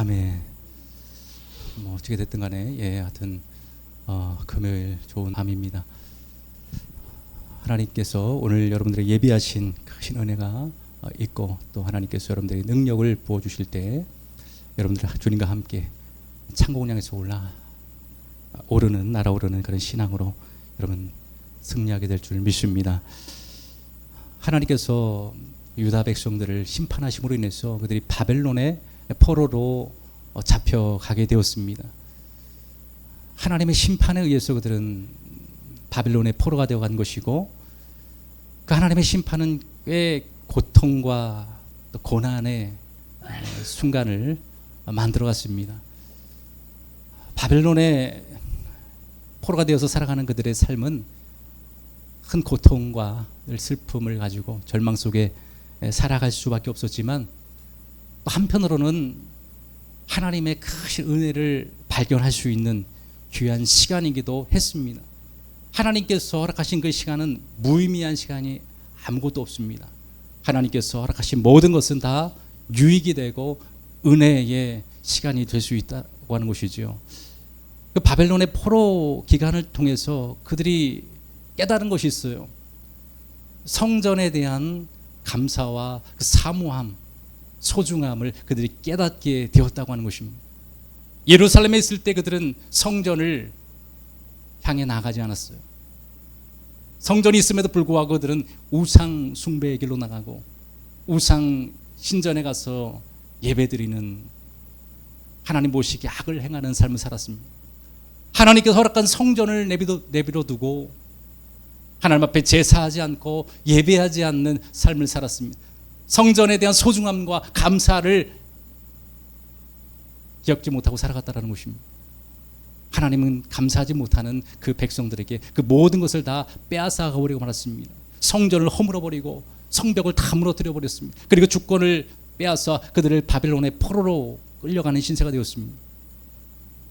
아멘. 뭐 어떻게 됐든 간에 하여튼 금요일 좋은 밤입니다. 하나님께서 오늘 여러분들의 예비하신 크신 은혜가 있고, 또 하나님께서 여러분들의 능력을 부어주실 때 여러분들 주님과 함께 창공을 향해서 날아오르는 그런 신앙으로 여러분 승리하게 될 줄 믿습니다. 하나님께서 유다 백성들을 심판하심으로 인해서 그들이 바벨론의 포로로 잡혀가게 되었습니다. 하나님의 심판에 의해서 그들은 바벨론의 포로가 되어간 것이고, 그 하나님의 심판은 꽤 고통과 또 고난의 순간을 만들어갔습니다. 바벨론의 포로가 되어서 살아가는 그들의 삶은 큰 고통과 슬픔을 가지고 절망 속에 살아갈 수밖에 없었지만, 한편으로는 하나님의 크신 은혜를 발견할 수 있는 귀한 시간이기도 했습니다. 하나님께서 허락하신 그 시간은 무의미한 시간이 아무것도 없습니다. 하나님께서 허락하신 모든 것은 다 유익이 되고 은혜의 시간이 될 수 있다고 하는 것이죠. 그 바벨론의 포로 기간을 통해서 그들이 깨달은 것이 있어요. 성전에 대한 감사와 그 사모함, 소중함을 그들이 깨닫게 되었다고 하는 것입니다. 예루살렘에 있을 때 그들은 성전을 향해 나가지 않았어요. 성전이 있음에도 불구하고 그들은 우상 숭배의 길로 나가고 우상 신전에 가서 예배드리는, 하나님 모시기 악을 행하는 삶을 살았습니다. 하나님께서 허락한 성전을 내비로 두고 하나님 앞에 제사하지 않고 예배하지 않는 삶을 살았습니다. 성전에 대한 소중함과 감사를 기억지 못하고 살아갔다는 것입니다. 하나님은 감사하지 못하는 그 백성들에게 그 모든 것을 다 빼앗아 가버리고 말았습니다. 성전을 허물어버리고 성벽을 다 무너뜨려 버렸습니다. 그리고 주권을 빼앗아 그들을 바벨론의 포로로 끌려가는 신세가 되었습니다.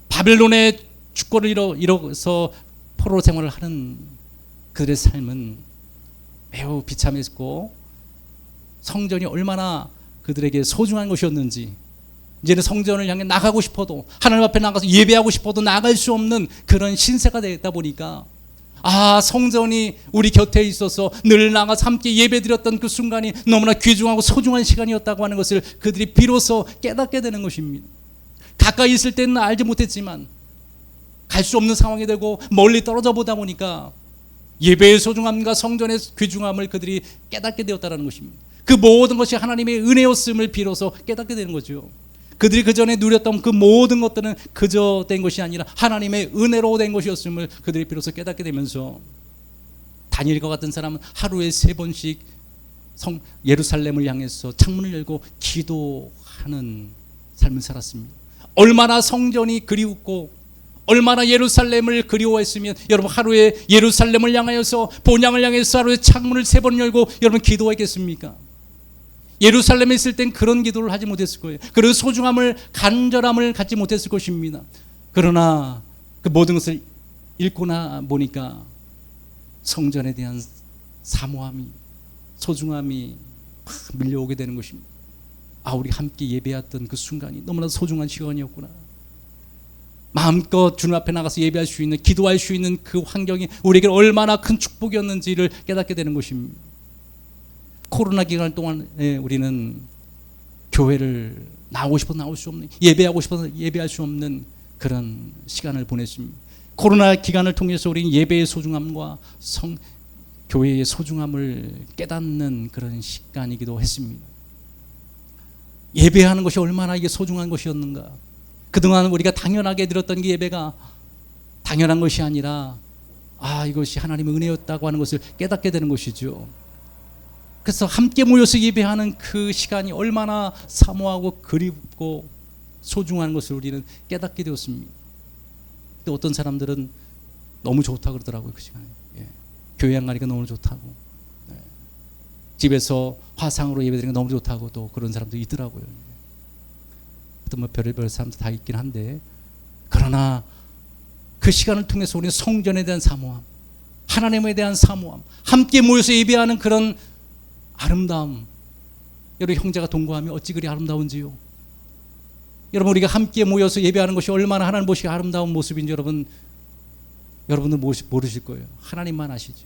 바벨론의 주권을 잃어서 포로 생활을 하는 그들의 삶은 매우 비참했고, 성전이 얼마나 그들에게 소중한 것이었는지, 이제는 성전을 향해 나가고 싶어도, 하나님 앞에 나가서 예배하고 싶어도 나갈 수 없는 그런 신세가 되다 보니까, 성전이 우리 곁에 있어서 늘 나가서 함께 예배드렸던 그 순간이 너무나 귀중하고 소중한 시간이었다고 하는 것을 그들이 비로소 깨닫게 되는 것입니다. 가까이 있을 때는 알지 못했지만 갈 수 없는 상황이 되고 멀리 떨어져 보다 보니까 예배의 소중함과 성전의 귀중함을 그들이 깨닫게 되었다는 것입니다. 그 모든 것이 하나님의 은혜였음을 비로소 깨닫게 되는 거죠. 그들이 그전에 누렸던 그 모든 것들은 그저 된 것이 아니라 하나님의 은혜로 된 것이었음을 그들이 비로소 깨닫게 되면서, 다니엘과 같은 사람은 하루에 3번씩 예루살렘을 향해서 창문을 열고 기도하는 삶을 살았습니다. 얼마나 성전이 그리웠고 얼마나 예루살렘을 그리워했으면 여러분 하루에 예루살렘을 향하여서, 본향을 향해서 하루에 창문을 3번 열고 여러분 기도했겠습니까? 예루살렘에 있을 땐 그런 기도를 하지 못했을 거예요. 그런 소중함을, 간절함을 갖지 못했을 것입니다. 그러나 그 모든 것을 읽고 나 보니까 성전에 대한 사모함이, 소중함이 막 밀려오게 되는 것입니다. 우리 함께 예배했던 그 순간이 너무나 소중한 시간이었구나. 마음껏 주님 앞에 나가서 예배할 수 있는, 기도할 수 있는 그 환경이 우리에게 얼마나 큰 축복이었는지를 깨닫게 되는 것입니다. 코로나 기간 동안에 우리는 교회를 나오고 싶어도 나올 수 없는, 예배하고 싶어서 예배할 수 없는 그런 시간을 보냈습니다. 코로나 기간을 통해서 우리는 예배의 소중함과 교회의 소중함을 깨닫는 그런 시간이기도 했습니다. 예배하는 것이 얼마나 이게 소중한 것이었는가. 그동안 우리가 당연하게 드렸던 그 예배가 당연한 것이 아니라 이것이 하나님의 은혜였다고 하는 것을 깨닫게 되는 것이죠. 그래서 함께 모여서 예배하는 그 시간이 얼마나 사모하고 그립고 소중한 것을 우리는 깨닫게 되었습니다. 근데 어떤 사람들은 너무 좋다고 그러더라고요. 그 시간에 교회 안 가니까 너무 좋다고, 집에서 화상으로 예배드리는 게 너무 좋다고 또 그런 사람도 있더라고요. 어떤 별의별 사람도 다 있긴 한데, 그러나 그 시간을 통해서 우리는 성전에 대한 사모함, 하나님에 대한 사모함, 함께 모여서 예배하는 그런 아름다움, 여러분 형제가 동거하면 어찌 그리 아름다운지요. 여러분, 우리가 함께 모여서 예배하는 것이 얼마나 하나님 보시기 아름다운 모습인지 여러분은 모르실 거예요. 하나님만 아시죠.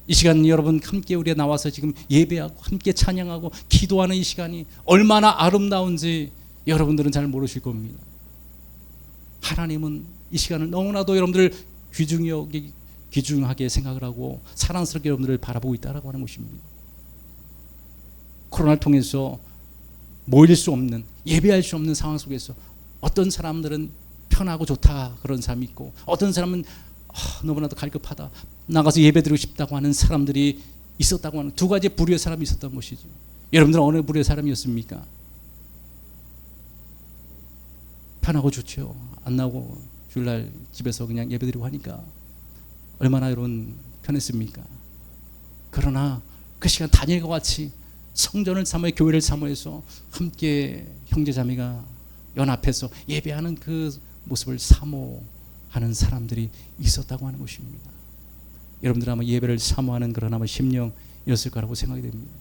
이 시간 여러분 함께 우리가 나와서 지금 예배하고 함께 찬양하고 기도하는 이 시간이 얼마나 아름다운지 여러분들은 잘 모르실 겁니다. 하나님은 이 시간을 너무나도 여러분들 귀중하게 생각을 하고 사랑스럽게 여러분들을 바라보고 있다라고 하는 것입니다. 코로나를 통해서 모일 수 없는, 예배할 수 없는 상황 속에서 어떤 사람들은 편하고 좋다 그런 사람이 있고, 어떤 사람은 너무나도 갈급하다, 나가서 예배드리고 싶다고 하는 사람들이 있었다고 하는 두 가지 부류의 사람이 있었던 것이죠. 여러분들은 어느 부류의 사람이었습니까? 편하고 좋죠. 안 나오고 주일날 집에서 그냥 예배드리고 하니까 얼마나 여러분 편했습니까? 그러나 그 시간 다니엘과 같이 성전을 사모해 교회를 사모해서 함께 형제자매가 연합해서 예배하는 그 모습을 사모하는 사람들이 있었다고 하는 것입니다. 여러분들 아마 예배를 사모하는 그런 아마 심령이었을 거라고 생각이 됩니다.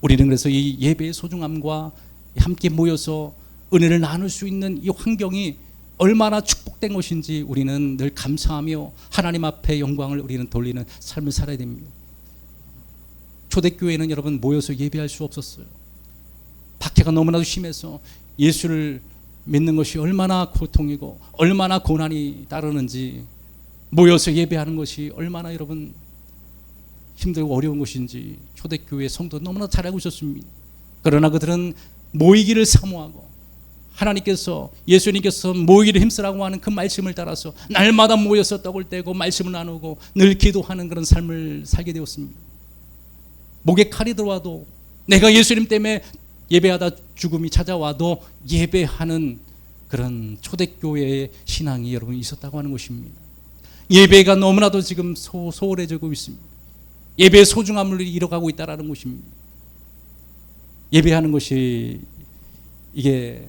우리는 그래서 이 예배의 소중함과 함께 모여서 은혜를 나눌 수 있는 이 환경이 얼마나 축복된 것인지 우리는 늘 감사하며 하나님 앞에 영광을 우리는 돌리는 삶을 살아야 됩니다. 초대교회는 여러분 모여서 예배할 수 없었어요. 박해가 너무나도 심해서 예수를 믿는 것이 얼마나 고통이고 얼마나 고난이 따르는지, 모여서 예배하는 것이 얼마나 여러분 힘들고 어려운 것인지 초대교회 성도 너무나 잘 알고 있었습니다. 그러나 그들은 모이기를 사모하고 하나님께서, 예수님께서 모이기를 힘쓰라고 하는 그 말씀을 따라서 날마다 모여서 떡을 떼고 말씀을 나누고 늘 기도하는 그런 삶을 살게 되었습니다. 목에 칼이 들어와도, 내가 예수님 때문에 예배하다 죽음이 찾아와도 예배하는 그런 초대교회의 신앙이 여러분 있었다고 하는 것입니다. 예배가 너무나도 지금 소홀해지고 있습니다. 예배의 소중함을 잃어가고 있다는 것입니다. 예배하는 것이 이게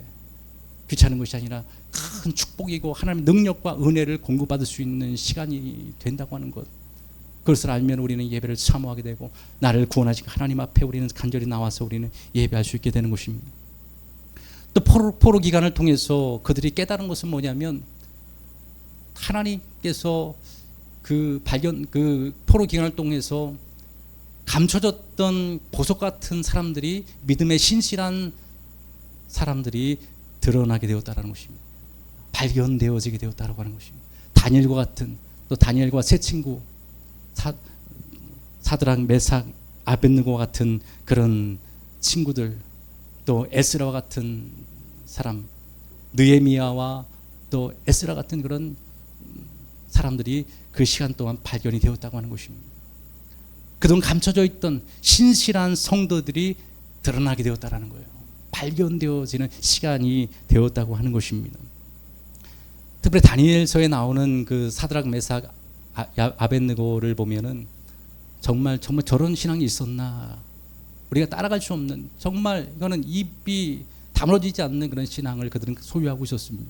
귀찮은 것이 아니라 큰 축복이고 하나님의 능력과 은혜를 공급받을 수 있는 시간이 된다고 하는 것, 그것을 알면 우리는 예배를 사모하게 되고 나를 구원하신 하나님 앞에 우리는 간절히 나와서 우리는 예배할 수 있게 되는 것입니다. 또 포로 기간을 통해서 그들이 깨달은 것은 뭐냐면, 하나님께서 그 포로 기간을 통해서 감춰졌던 보석 같은 사람들이, 믿음의 신실한 사람들이 드러나게 되었다는 것입니다. 발견되어지게 되었다고 하는 것입니다. 다니엘과 같은, 또 다니엘과 세 친구 사드락, 메삭, 아벳느고와 같은 그런 친구들, 또 에스라와 같은 사람, 느헤미야와 또 에스라 같은 그런 사람들이 그 시간 동안 발견이 되었다고 하는 것입니다. 그동안 감춰져 있던 신실한 성도들이 드러나게 되었다는 거예요. 발견되어지는 시간이 되었다고 하는 것입니다. 특별히 다니엘서에 나오는 그 사드락, 메삭, 아벳느고를 보면은 정말 저런 신앙이 있었나, 우리가 따라갈 수 없는, 정말 이거는 입이 다물어지지 않는 그런 신앙을 그들은 소유하고 있었습니다.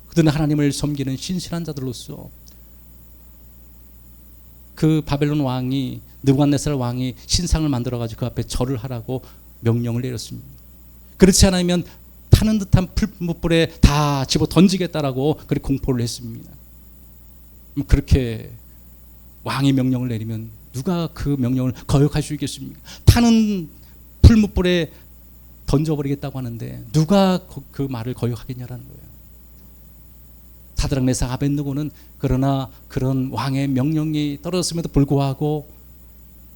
그들은 하나님을 섬기는 신실한 자들로서 그 바벨론 왕이, 느부갓네살 왕이 신상을 만들어가지고 그 앞에 절을 하라고 명령을 내렸습니다. 그렇지 않으면 타는 듯한 풀무불에 다 집어 던지겠다라고 그렇게 공포를 했습니다. 그렇게 왕이 명령을 내리면 누가 그 명령을 거역할 수 있겠습니까? 타는 풀무불에 던져버리겠다고 하는데 누가 그 말을 거역하겠냐라는 거예요. 사드락, 메삭, 아벳느고는 그러나 그런 왕의 명령이 떨어졌음에도 불구하고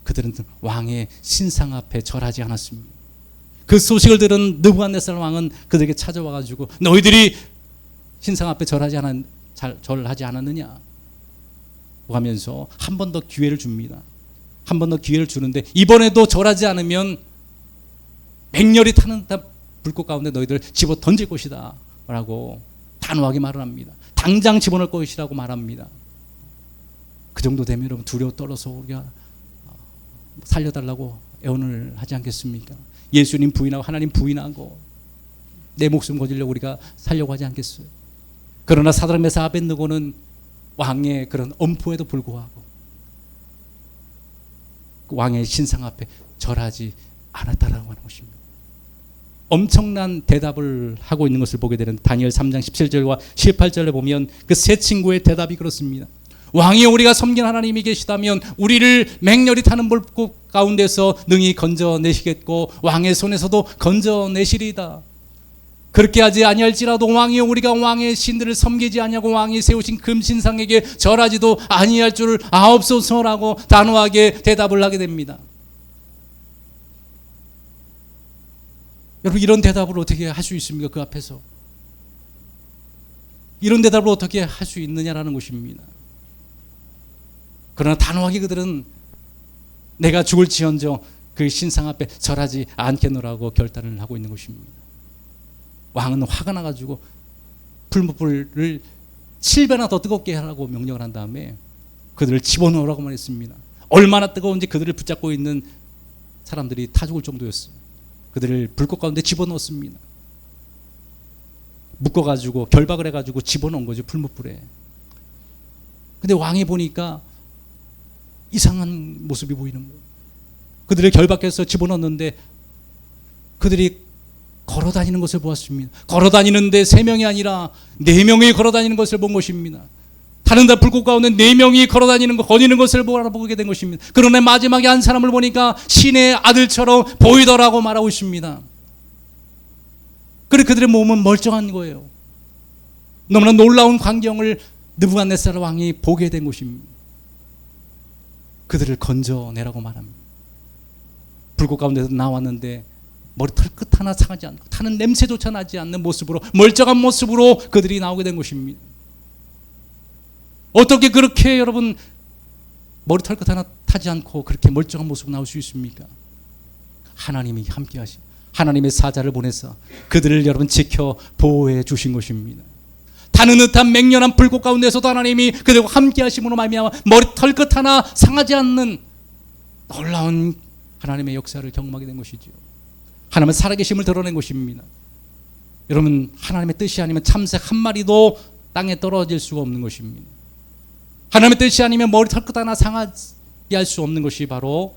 그들은 왕의 신상 앞에 절하지 않았습니다. 그 소식을 들은 느부갓네살 왕은 그들에게 찾아와가지고 너희들이 신상 앞에 절하지 않았느냐 하면서 한 번 더 기회를 줍니다. 한 번 더 기회를 주는데 이번에도 절하지 않으면 맹렬히 타는 불꽃 가운데 너희들 집어 던질 것이다 라고 단호하게 말을 합니다. 당장 집어넣을 것이라고 말합니다. 그 정도 되면 여러분 두려워 떨어서 우리가 살려달라고 애원을 하지 않겠습니까? 예수님 부인하고 하나님 부인하고 내 목숨 거지려고 우리가 살려고 하지 않겠어요? 그러나 사드락, 메삭, 아벳느고는 왕의 그런 엄포에도 불구하고 그 왕의 신상 앞에 절하지 않았다라고 하는 것입니다. 엄청난 대답을 하고 있는 것을 보게 되는 다니엘 3장 17절과 18절에 보면 그 세 친구의 대답이 그렇습니다. 왕이여, 우리가 섬긴 하나님이 계시다면 우리를 맹렬히 타는 불꽃 가운데서 능히 건져내시겠고 왕의 손에서도 건져내시리이다. 그렇게 하지 아니할지라도 왕이여, 우리가 왕의 신들을 섬기지 아니하고 왕이 세우신 금신상에게 절하지도 아니할 줄 아옵소서라고 단호하게 대답을 하게 됩니다. 여러분, 이런 대답을 어떻게 할 수 있습니까? 그 앞에서 이런 대답을 어떻게 할 수 있느냐라는 것입니다. 그러나 단호하게 그들은 내가 죽을지언정 그 신상 앞에 절하지 않겠노라고 결단을 하고 있는 것입니다. 왕은 화가 나가지고 풀무불을 7배나 더 뜨겁게 하라고 명령을 한 다음에 그들을 집어넣으라고만 했습니다. 얼마나 뜨거운지 그들을 붙잡고 있는 사람들이 타 죽을 정도였어요. 그들을 불꽃 가운데 집어넣었습니다. 묶어가지고 결박을 해가지고 집어넣은 거죠, 풀무불에. 근데 왕이 보니까 이상한 모습이 보이는 거예요. 그들을 결박해서 집어넣었는데 그들이 걸어다니는 것을 보았습니다. 걸어다니는데 3명이 아니라 4명이 걸어다니는 것을 본 것입니다. 다른 날 불꽃 가운데 4명이 걸어다니는 것, 거니는 것을 보게 된 것입니다. 그러나 마지막에 한 사람을 보니까 신의 아들처럼 보이더라고 말하고 있습니다. 그래 그들의 몸은 멀쩡한 거예요. 너무나 놀라운 광경을 느부갓네살 왕이 보게 된 것입니다. 그들을 건져내라고 말합니다. 불꽃 가운데서 나왔는데 머리털 끝 하나 상하지 않고 타는 냄새조차 나지 않는 모습으로, 멀쩡한 모습으로 그들이 나오게 된 것입니다. 어떻게 그렇게 여러분 머리털 끝 하나 타지 않고 그렇게 멀쩡한 모습으로 나올 수 있습니까? 하나님이 함께 하시, 하나님의 사자를 보내서 그들을 여러분 지켜 보호해 주신 것입니다. 타는 듯한 맹렬한 불꽃 가운데서도 하나님이 그들과 함께 하심으로 말미암아 머리털 끝 하나 상하지 않는 놀라운 하나님의 역사를 경험하게 된 것이죠. 하나님의 살아계심을 드러낸 것입니다. 여러분, 하나님의 뜻이 아니면 참새 한 마리도 땅에 떨어질 수가 없는 것입니다. 하나님의 뜻이 아니면 머리털 끝 하나 상하게 할 수 없는 것이 바로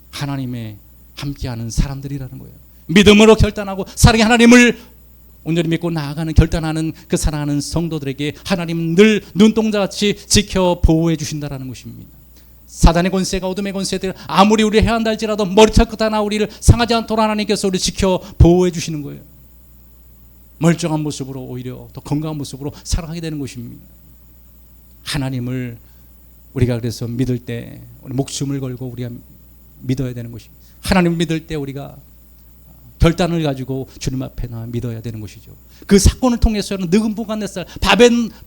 하나님의 함께하는 사람들이라는 거예요. 믿음으로 결단하고 사랑의 하나님을 온전히 믿고 나아가는, 결단하는 그 사랑하는 성도들에게 하나님은 늘 눈동자같이 지켜 보호해 주신다는 것입니다. 사단의 권세가, 어둠의 권세들 아무리 우리를 해한다 할지라도 머리털 끝 하나 우리를 상하지 않도록 하나님께서 우리를 지켜 보호해 주시는 거예요. 멀쩡한 모습으로, 오히려 더 건강한 모습으로 살아가게 되는 것입니다. 하나님을 우리가 그래서 믿을 때 우리 목숨을 걸고 우리가 믿어야 되는 것입니다. 하나님을 믿을 때 우리가 결단을 가지고 주님 앞에 나 믿어야 되는 것이죠. 그 사건을 통해서는 느부갓네살,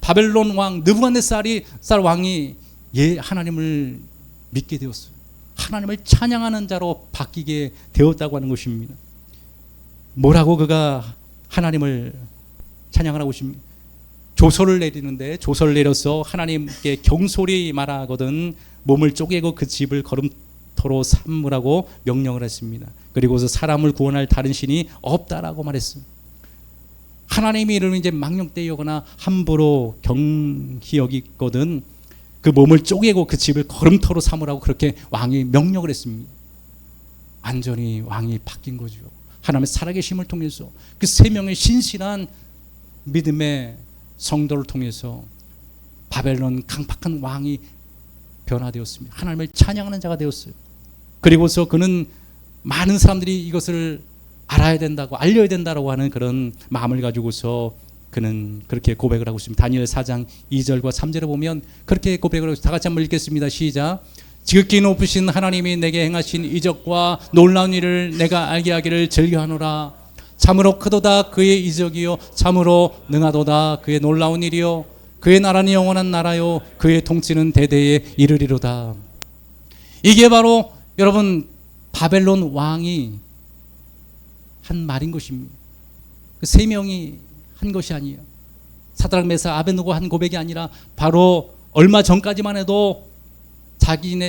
바벨론 왕 느부갓네살 왕이 하나님을 믿게 되었어요. 하나님을 찬양하는 자로 바뀌게 되었다고 하는 것입니다. 뭐라고 그가 하나님을 찬양하라고 하십니까? 조서를 내리는데, 조서를 내려서 하나님께 경솔히 말하거든 몸을 쪼개고 그 집을 걸음터로 삼으라고 명령을 했습니다. 그리고서 사람을 구원할 다른 신이 없다라고 말했습니다. 하나님이 이를 이제 망령되거나 함부로 경히 여기거든 그 몸을 쪼개고 그 집을 걸음터로 삼으라고 그렇게 왕이 명령을 했습니다. 완전히 왕이 바뀐 거죠. 하나님의 살아계심을 통해서 그 3명의 신실한 믿음의 성도를 통해서 바벨론 강팍한 왕이 변화되었습니다. 하나님을 찬양하는 자가 되었어요. 그리고서 그는 많은 사람들이 이것을 알아야 된다고, 알려야 된다고 하는 그런 마음을 가지고서 그는 그렇게 고백을 하고 있습니다. 다니엘 4장 2절과 3절에 보면 그렇게 고백을 하고 있습니다. 다 같이 한번 읽겠습니다. 시작. 지극히 높으신 하나님이 내게 행하신 이적과 놀라운 일을 내가 알게 하기를 즐겨하노라. 참으로 크도다 그의 이적이요 참으로 능하도다 그의 놀라운 일이요 그의 나라는 영원한 나라요 그의 통치는 대대에 이르리로다. 이게 바로 여러분 바벨론 왕이 한 말인 것입니다. 그 3명이 한 것이 아니에요. 사드락 메삭 아벳느고 한 고백이 아니라 바로 얼마 전까지만 해도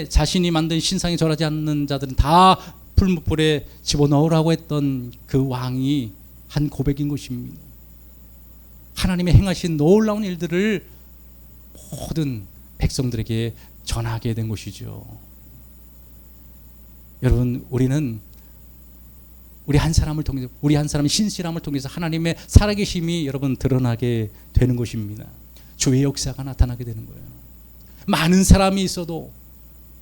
자신이 만든 신상에 절하지 않는 자들은 다 풀무불에 집어넣으라고 했던 그 왕이 한 고백인 것입니다. 하나님의 행하신 놀라운 일들을 모든 백성들에게 전하게 된 것이죠. 여러분, 우리는 우리 한 사람을 통해서, 우리 한 사람의 신실함을 통해서 하나님의 살아계심이 여러분 드러나게 되는 것입니다. 주의 역사가 나타나게 되는 거예요. 많은 사람이 있어도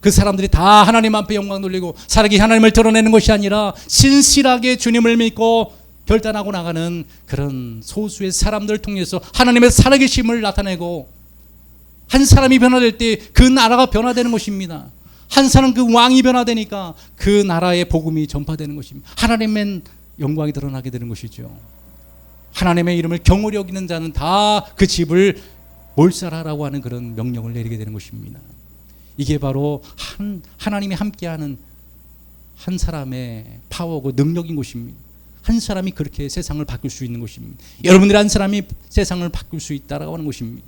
그 사람들이 다 하나님 앞에 영광 돌리고 살아계신 하나님을 드러내는 것이 아니라 신실하게 주님을 믿고 결단하고 나가는 그런 소수의 사람들을 통해서 하나님의 살아계심을 나타내고, 한 사람이 변화될 때 그 나라가 변화되는 것입니다. 한 사람 그 왕이 변화되니까 그 나라의 복음이 전파되는 것입니다. 하나님의 영광이 드러나게 되는 것이죠. 하나님의 이름을 경홀히 여기는 자는 다 그 집을 몰살하라고 하는 그런 명령을 내리게 되는 것입니다. 이게 바로 하나님이 함께하는 한 사람의 파워고 능력인 것입니다. 한 사람이 그렇게 세상을 바꿀 수 있는 것입니다. 여러분들이 한 사람이 세상을 바꿀 수 있다라고 하는 것입니다.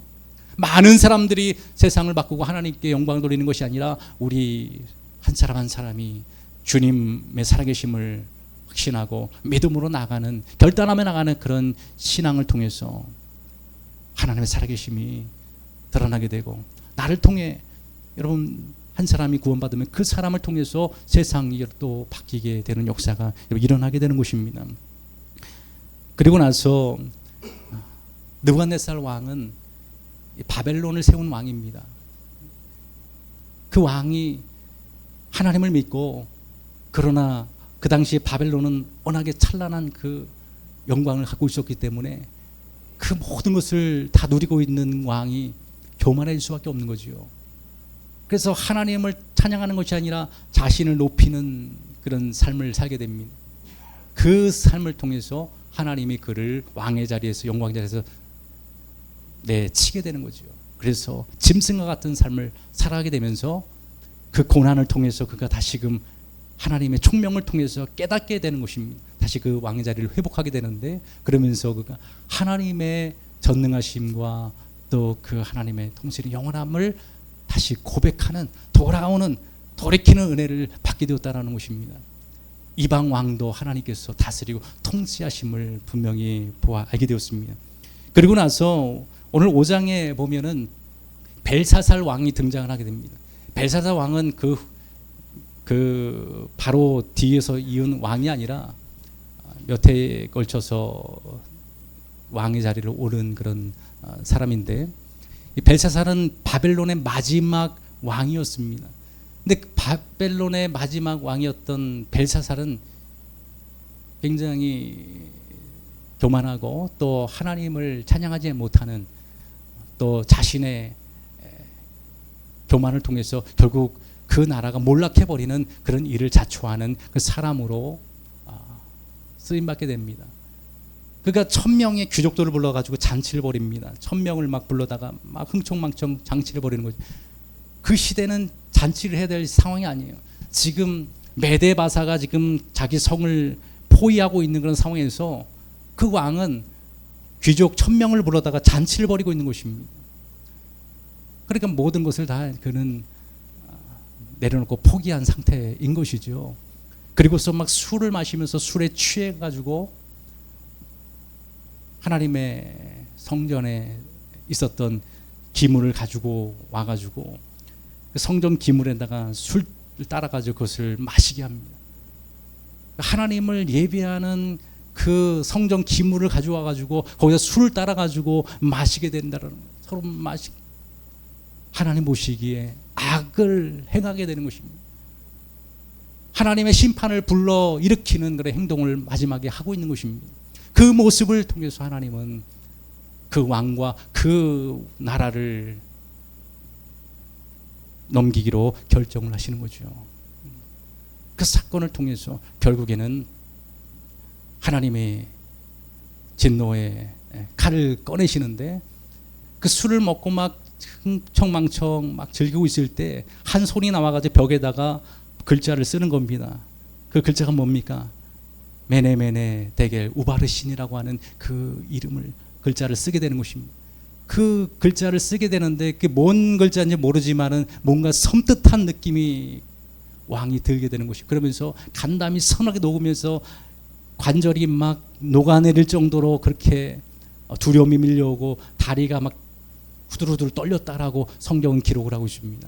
많은 사람들이 세상을 바꾸고 하나님께 영광을 돌리는 것이 아니라 우리 한 사람 한 사람이 주님의 살아계심을 확신하고 믿음으로 나가는, 결단하며 나가는 그런 신앙을 통해서 하나님의 살아계심이 드러나게 되고, 나를 통해 여러분 한 사람이 구원받으면 그 사람을 통해서 세상이 또 바뀌게 되는 역사가 일어나게 되는 것입니다. 그리고 나서 느부갓네살 왕은 바벨론을 세운 왕입니다. 그 왕이 하나님을 믿고, 그러나 그 당시 바벨론은 워낙에 찬란한 그 영광을 갖고 있었기 때문에 그 모든 것을 다 누리고 있는 왕이 교만해질 수밖에 없는 거지요. 그래서 하나님을 찬양하는 것이 아니라 자신을 높이는 그런 삶을 살게 됩니다. 그 삶을 통해서 하나님이 그를 왕의 자리에서, 영광의 자리에서 내치게 되는 거죠. 그래서 짐승과 같은 삶을 살아가게 되면서 그 고난을 통해서 그가 다시금 하나님의 총명을 통해서 깨닫게 되는 것입니다. 다시 그 왕의 자리를 회복하게 되는데, 그러면서 그가 하나님의 전능하심과 또 그 하나님의 통치의 영원함을 다시 고백하는, 돌아오는, 돌이키는 은혜를 받게 되었다는 것입니다. 이방 왕도 하나님께서 다스리고 통치하심을 분명히 알게 되었습니다. 그리고 나서 오늘 5장에 보면은 벨사살 왕이 등장을 하게 됩니다. 벨사살 왕은 그 바로 뒤에서 이은 왕이 아니라 몇 해에 걸쳐서 왕의 자리를 오른 그런 사람인데, 이 벨사살은 바벨론의 마지막 왕이었습니다. 근데 바벨론의 마지막 왕이었던 벨사살은 굉장히 교만하고 또 하나님을 찬양하지 못하는, 또 자신의 교만을 통해서 결국 그 나라가 몰락해버리는 그런 일을 자초하는 그 사람으로 쓰임받게 됩니다. 그러니까 1000명의 귀족들을 불러가지고 잔치를 벌입니다. 1000명을 막 불러다가 막 흥청망청 잔치를 벌이는 거죠. 그 시대는 잔치를 해야 될 상황이 아니에요. 지금 메데바사가 지금 자기 성을 포위하고 있는 그런 상황에서 그 왕은 귀족 1000명을 불러다가 잔치를 벌이고 있는 것입니다. 그러니까 모든 것을 다 그는 내려놓고 포기한 상태인 것이죠. 그리고서 막 술을 마시면서 술에 취해가지고 하나님의 성전에 있었던 기물을 가지고 와가지고 성전 기물에다가 술을 따라가지고 그것을 마시게 합니다. 하나님을 예배하는 그 성전 기물을 가져와가지고 거기서 술을 따라가지고 마시게 된다는 거예요. 서로 하나님 보시기에 악을 행하게 되는 것입니다. 하나님의 심판을 불러 일으키는 그런 행동을 마지막에 하고 있는 것입니다. 그 모습을 통해서 하나님은 그 왕과 그 나라를 넘기기로 결정을 하시는 거죠. 그 사건을 통해서 결국에는 하나님의 진노의 칼을 꺼내시는데, 그 술을 먹고 막 흥청망청 막 즐기고 있을 때 한 손이 나와가지고 벽에다가 글자를 쓰는 겁니다. 그 글자가 뭡니까? 메네메네 데겔 우바르신이라고 하는 그 이름을, 글자를 쓰게 되는 것입니다. 그 글자를 쓰게 되는데 그게 뭔 글자인지 모르지만은 뭔가 섬뜩한 느낌이 왕이 들게 되는 것이, 그러면서 간담이 선하게 녹으면서 관절이 막 녹아내릴 정도로 그렇게 두려움이 밀려오고 다리가 막 후들후들 떨렸다라고 성경은 기록을 하고 있습니다.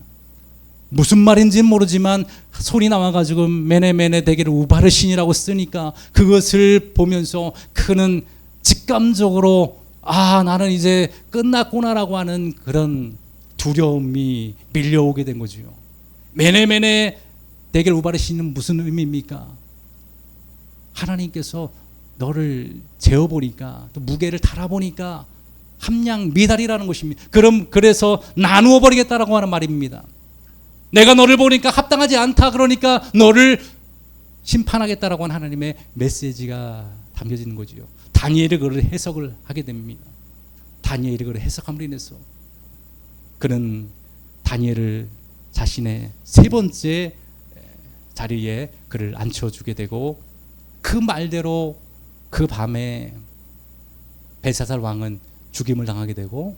무슨 말인지는 모르지만 소리 나와가지고 메네메네 대게를 우바르 신이라고 쓰니까 그것을 보면서 그는 직감적으로 나는 이제 끝났구나라고 하는 그런 두려움이 밀려오게 된 거죠. 메네메네 대게를 우바르 신은 무슨 의미입니까? 하나님께서 너를 재어보니까 또 무게를 달아보니까 함량 미달이라는 것입니다. 그래서 나누어 버리겠다라고 하는 말입니다. 내가 너를 보니까 합당하지 않다, 그러니까 너를 심판하겠다라고 하는 하나님의 메시지가 담겨지는 거지요. 다니엘이 그걸 해석을 하게 됩니다. 다니엘이 그걸 해석함으로 인해서 그는 다니엘을 자신의 세 번째 자리에 그를 앉혀주게 되고, 그 말대로 그 밤에 벨사살 왕은 죽임을 당하게 되고,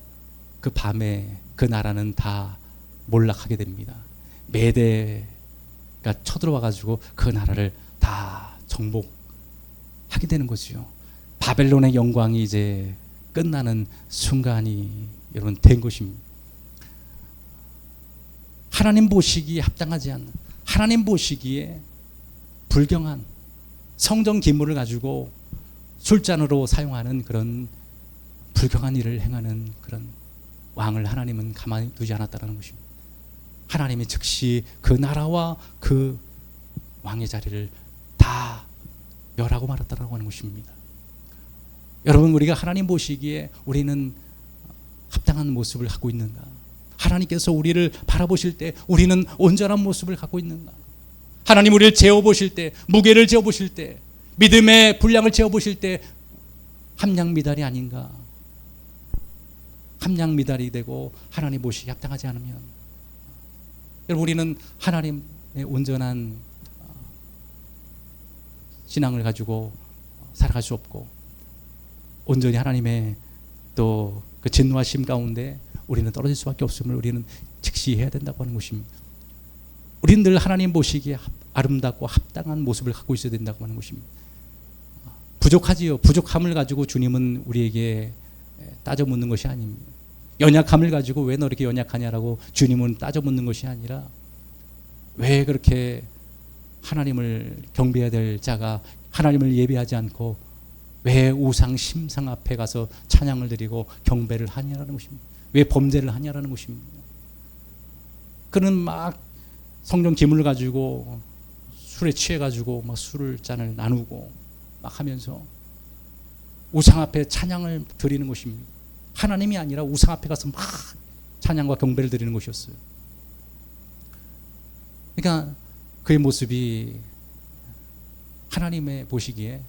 그 밤에 그 나라는 다 몰락하게 됩니다. 메대가 쳐들어와가지고 그 나라를 다 정복하게 되는 거지요. 바벨론의 영광이 이제 끝나는 순간이 여러분 된 것입니다. 하나님 보시기에 합당하지 않는, 하나님 보시기에 불경한 성전 기물을 가지고 술잔으로 사용하는 그런 불경한 일을 행하는 그런 왕을 하나님은 가만히 두지 않았다는 것입니다. 하나님이 즉시 그 나라와 그 왕의 자리를 다 멸하고 말았다라고 하는 것입니다. 여러분, 우리가 하나님 보시기에 우리는 합당한 모습을 갖고 있는가? 하나님께서 우리를 바라보실 때 우리는 온전한 모습을 갖고 있는가? 하나님 우리를 재어보실 때, 무게를 재어보실 때, 믿음의 분량을 재어보실 때 함량 미달이 아닌가? 함량 미달이 되고 하나님 보시기에 합당하지 않으면, 여러분, 우리는 하나님의 온전한 신앙을 가지고 살아갈 수 없고, 온전히 하나님의 또 그 진노하심 가운데 우리는 떨어질 수밖에 없음을 우리는 직시해야 된다고 하는 것입니다. 우리는 늘 하나님 보시기에 아름답고 합당한 모습을 갖고 있어야 된다고 하는 것입니다. 부족하지요. 부족함을 가지고 주님은 우리에게 따져 묻는 것이 아닙니다. 연약함을 가지고 왜 너 이렇게 연약하냐라고 주님은 따져 묻는 것이 아니라, 왜 그렇게 하나님을 경배해야 될 자가 하나님을 예배하지 않고 왜 우상 심상 앞에 가서 찬양을 드리고 경배를 하냐라는 것입니다. 왜 범죄를 하냐라는 것입니다. 그는 막 성령 기물을 가지고 술에 취해 가지고 막 술을 잔을 나누고 막 하면서 우상 앞에 찬양을 드리는 것입니다. 하나님이 아니라 우상 앞에 가서 막 찬양과 경배를 드리는 것이었어요. 그러니까 그의 모습이 하나님의 보시기에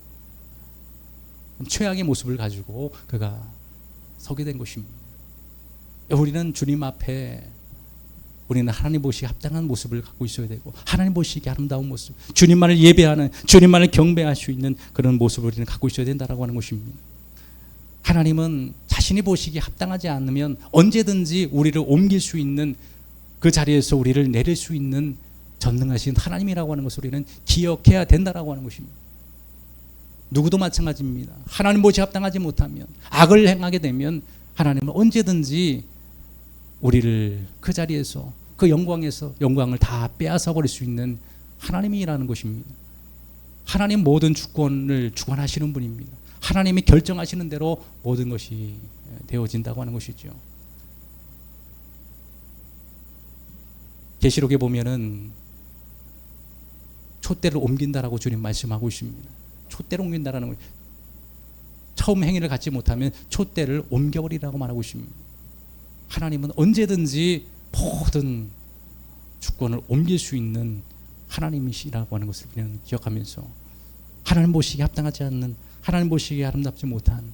최악의 모습을 가지고 그가 서게 된 것입니다. 우리는 주님 앞에 우리는 하나님 보시기에 합당한 모습을 갖고 있어야 되고, 하나님 보시기에 아름다운 모습, 주님만을 예배하는, 주님만을 경배할 수 있는 그런 모습을 우리는 갖고 있어야 된다라고 하는 것입니다. 하나님은 자신이 보시기에 합당하지 않으면 언제든지 우리를 옮길 수 있는, 그 자리에서 우리를 내릴 수 있는 전능하신 하나님이라고 하는 것을 우리는 기억해야 된다라고 하는 것입니다. 누구도 마찬가지입니다. 하나님 보시기에 합당하지 못하면, 악을 행하게 되면 하나님은 언제든지 우리를 그 자리에서, 그 영광을 다 빼앗아 버릴 수 있는 하나님이라는 것입니다. 하나님 모든 주권을 주관하시는 분입니다. 하나님이 결정하시는 대로 모든 것이 되어진다고 하는 것이죠. 계시록에 보면은 촛대를 옮긴다라고 주님 말씀하고 있습니다. 촛대를 옮긴다라는 거예요. 처음 행위를 갖지 못하면 촛대를 옮겨버리라고 말하고 있습니다. 하나님은 언제든지 모든 주권을 옮길 수 있는 하나님이시라고 하는 것을 그냥 기억하면서, 하나님 보시기에 합당하지 않는, 하나님 보시기에 아름답지 못한,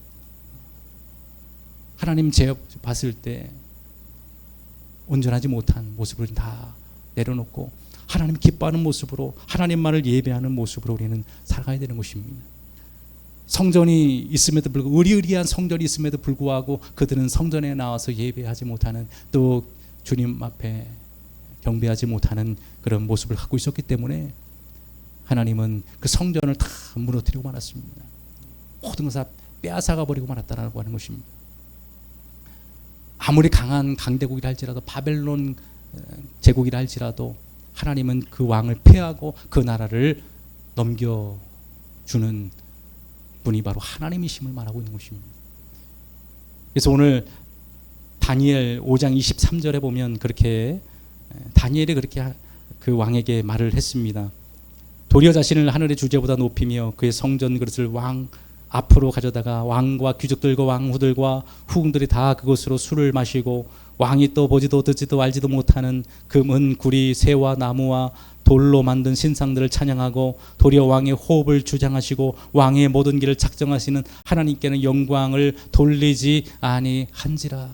하나님 제 봤을 때 온전하지 못한 모습을 다 내려놓고 하나님 기뻐하는 모습으로, 하나님만을 예배하는 모습으로 우리는 살아가야 되는 것입니다. 성전이 있음에도 불구하고, 의리의리한 성전이 있음에도 불구하고 그들은 성전에 나와서 예배하지 못하는, 또 주님 앞에 경배하지 못하는 그런 모습을 갖고 있었기 때문에 하나님은 그 성전을 다 무너뜨리고 말았습니다. 모든 것을 빼앗아가 버리고 말았다라고 하는 것입니다. 아무리 강한 강대국이라 할지라도 바벨론 제국이라 할지라도 하나님은 그 왕을 폐하고 그 나라를 넘겨주는 분이 바로 하나님이심을 말하고 있는 것입니다. 그래서 오늘 다니엘 5장 23절에 보면 그렇게 다니엘이 그렇게 그 왕에게 말을 했습니다. 도리어 자신을 하늘의 주제보다 높이며 그의 성전 그릇을 왕 앞으로 가져다가 왕과 귀족들과 왕후들과 후궁들이 다 그것으로 술을 마시고 왕이 또 보지도 듣지도 알지도 못하는 금, 구리, 새와 나무와 돌로 만든 신상들을 찬양하고 도리어 왕의 호흡을 주장하시고 왕의 모든 길을 작정하시는 하나님께는 영광을 돌리지 아니한지라.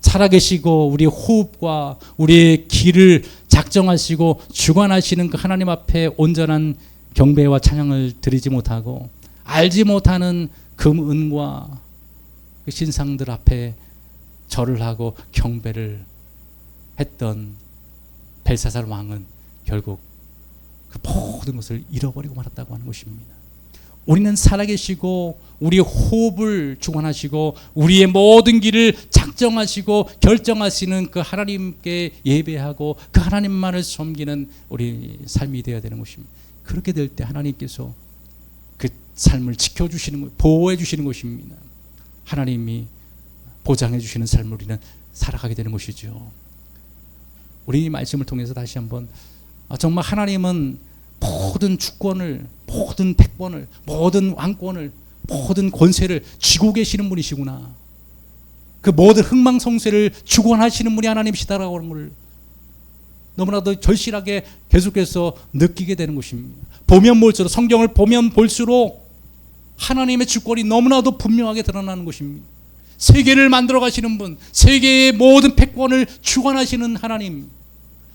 살아계시고 우리의 호흡과 우리의 길을 작정하시고 주관하시는 그 하나님 앞에 온전한 경배와 찬양을 드리지 못하고 알지 못하는 금, 은과 그 신상들 앞에 절을 하고 경배를 했던 벨사살 왕은 결국 그 모든 것을 잃어버리고 말았다고 하는 것입니다. 우리는 살아계시고 우리의 호흡을 주관하시고 우리의 모든 길을 작정하시고 결정하시는 그 하나님께 예배하고 그 하나님만을 섬기는 우리 삶이 되어야 되는 것입니다. 그렇게 될 때 하나님께서 그 삶을 지켜주시는, 보호해 주시는 것입니다. 하나님이 보장해 주시는 삶을 우리는 살아가게 되는 것이죠. 우리 말씀을 통해서 다시 한번 정말 하나님은 모든 주권을, 모든 패권을, 모든 왕권을, 모든 권세를 쥐고 계시는 분이시구나. 그 모든 흥망성쇠를 주관하시는 분이 하나님이시다라고 하는 걸 너무나도 절실하게 계속해서 느끼게 되는 것입니다. 보면 볼수록, 성경을 보면 볼수록 하나님의 주권이 너무나도 분명하게 드러나는 것입니다. 세계를 만들어 가시는 분, 세계의 모든 패권을 주관하시는 하나님,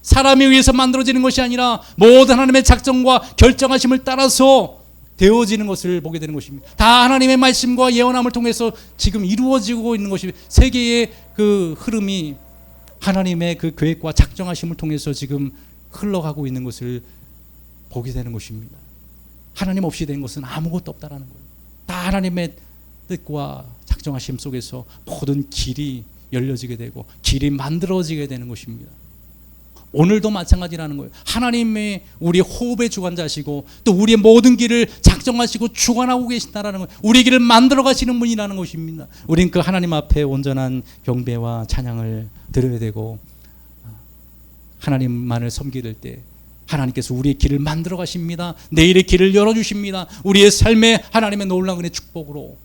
사람에 의해서 만들어지는 것이 아니라 모든 하나님의 작정과 결정하심을 따라서 되어지는 것을 보게 되는 것입니다. 다 하나님의 말씀과 예언함을 통해서 지금 이루어지고 있는 것이, 세계의 그 흐름이 하나님의 그 계획과 작정하심을 통해서 지금 흘러가고 있는 것을 보게 되는 것입니다. 하나님 없이 된 것은 아무것도 없다라는 거예요. 다 하나님의 뜻과 작정하심 속에서 모든 길이 열려지게 되고 길이 만들어지게 되는 것입니다. 오늘도 마찬가지라는 거예요. 하나님의 우리의 호흡의 주관자시고 또 우리의 모든 길을 작정하시고 주관하고 계신다라는 거예요. 우리의 길을 만들어 가시는 분이라는 것입니다. 우린 그 하나님 앞에 온전한 경배와 찬양을 드려야 되고, 하나님만을 섬기될 때 하나님께서 우리의 길을 만들어 가십니다. 내일의 길을 열어주십니다. 우리의 삶에 하나님의 놀라운 은혜 축복으로,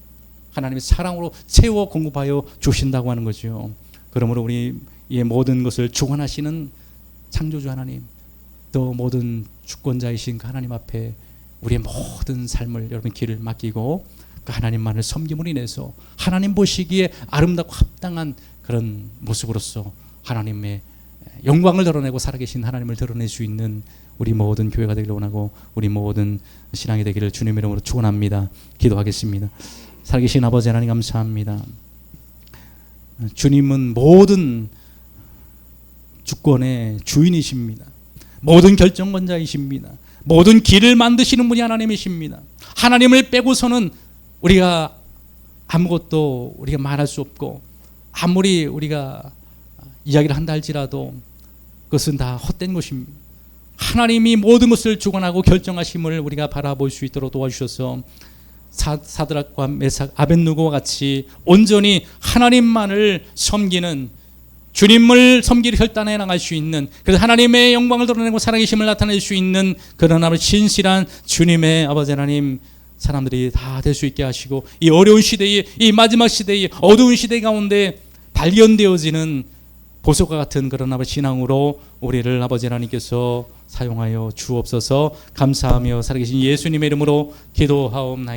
하나님의 사랑으로 채워 공급하여 주신다고 하는 거죠. 그러므로 우리의 모든 것을 주관하시는 창조주 하나님, 또 모든 주권자이신 그 하나님 앞에 우리의 모든 삶을, 여러분 길을 맡기고 그 하나님만을 섬김으로 인해서 하나님 보시기에 아름답고 합당한 그런 모습으로서 하나님의 영광을 드러내고 살아계신 하나님을 드러낼 수 있는 우리 모든 교회가 되기를 원하고 우리 모든 신앙이 되기를 주님의 이름으로 축원합니다. 기도하겠습니다. 살아계신 아버지 하나님 감사합니다. 주님은 모든 주권의 주인이십니다. 모든 결정권자이십니다. 모든 길을 만드시는 분이 하나님이십니다. 하나님을 빼고서는 우리가 아무것도 우리가 말할 수 없고, 아무리 우리가 이야기를 한다 할지라도 그것은 다 헛된 것입니다. 하나님이 모든 것을 주관하고 결정하심을 우리가 바라볼 수 있도록 도와주셔서 사드락과 메삭, 아벳느고와 같이 온전히 하나님만을 섬기는, 주님을 섬기를 결단해 나갈 수 있는, 그래서 하나님의 영광을 드러내고 살아계심을 나타낼 수 있는 그런 신실한 주님의 아버지 하나님 사람들이 다 될 수 있게 하시고, 이 어려운 시대에, 이 마지막 시대에, 어두운 시대 가운데 발견되어지는 보석과 같은 그런 아버지 신앙으로 우리를 아버지 하나님께서 사용하여 주옵소서. 감사하며 살아계신 예수님의 이름으로 기도하옵나이다.